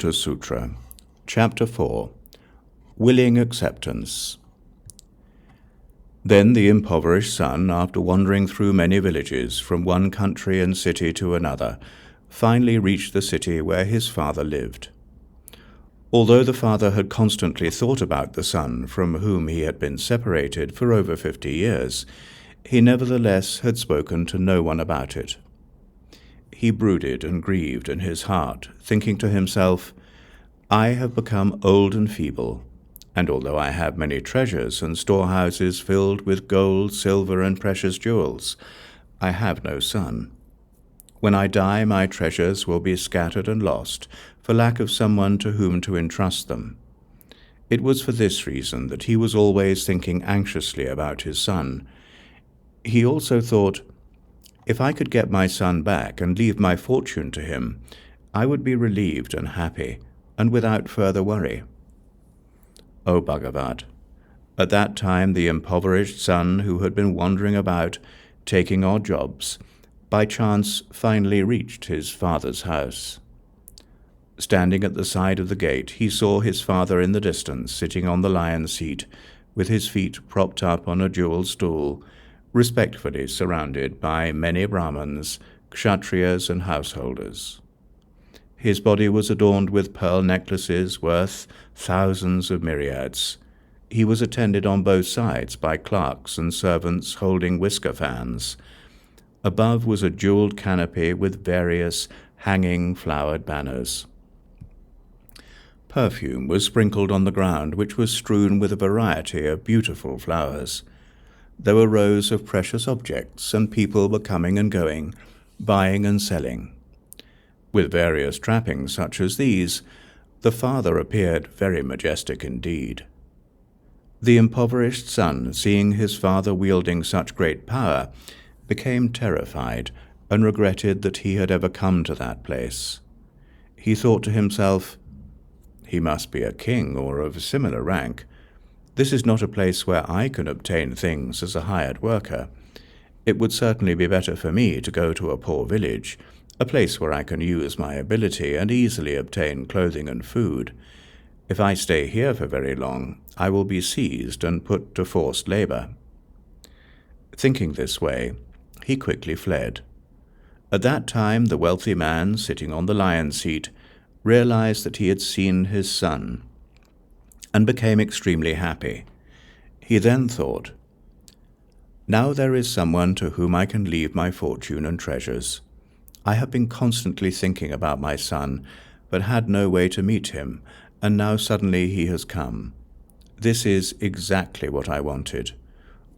Lotus Sutra, Chapter 4, Willing Acceptance. Then the impoverished son, after wandering through many villages from one country and city to another, finally reached the city where his father lived. Although the father had constantly thought about the son from whom he had been separated for over 50 years, he nevertheless had spoken to no one about it. He brooded and grieved in his heart, thinking to himself, "I have become old and feeble, and although I have many treasures and storehouses filled with gold, silver, and precious jewels, I have no son. When I die, my treasures will be scattered and lost, for lack of someone to whom to entrust them." It was for this reason that he was always thinking anxiously about his son. He also thought, "If I could get my son back and leave my fortune to him, I would be relieved and happy, and without further worry." O Bhagavat, at that time the impoverished son who had been wandering about, taking odd jobs, by chance finally reached his father's house. Standing at the side of the gate, he saw his father in the distance, sitting on the lion's seat, with his feet propped up on a jeweled stool, respectfully surrounded by many Brahmins, Kshatriyas, and householders. His body was adorned with pearl necklaces worth thousands of myriads. He was attended on both sides by clerks and servants holding whisker fans. Above was a jeweled canopy with various hanging flowered banners. Perfume was sprinkled on the ground, which was strewn with a variety of beautiful flowers. There were rows of precious objects, and people were coming and going, buying and selling. With various trappings such as these, the father appeared very majestic indeed. The impoverished son, seeing his father wielding such great power, became terrified and regretted that he had ever come to that place. He thought to himself, "He must be a king or of similar rank. This is not a place where I can obtain things as a hired worker. It would certainly be better for me to go to a poor village, a place where I can use my ability and easily obtain clothing and food. If I stay here for very long, I will be seized and put to forced labor." Thinking this way, he quickly fled. At that time, the wealthy man, sitting on the lion's seat, realized that he had seen his son, and became extremely happy. He then thought, "Now there is someone to whom I can leave my fortune and treasures. I have been constantly thinking about my son, but had no way to meet him, and now suddenly he has come. This is exactly what I wanted.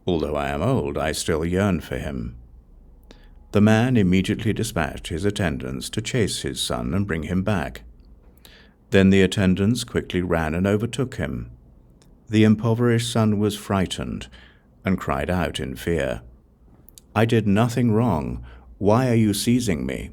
Although I am old, I still yearn for him." The man immediately dispatched his attendants to chase his son and bring him back. Then the attendants quickly ran and overtook him. The impoverished son was frightened and cried out in fear, "I did nothing wrong. Why are you seizing me?"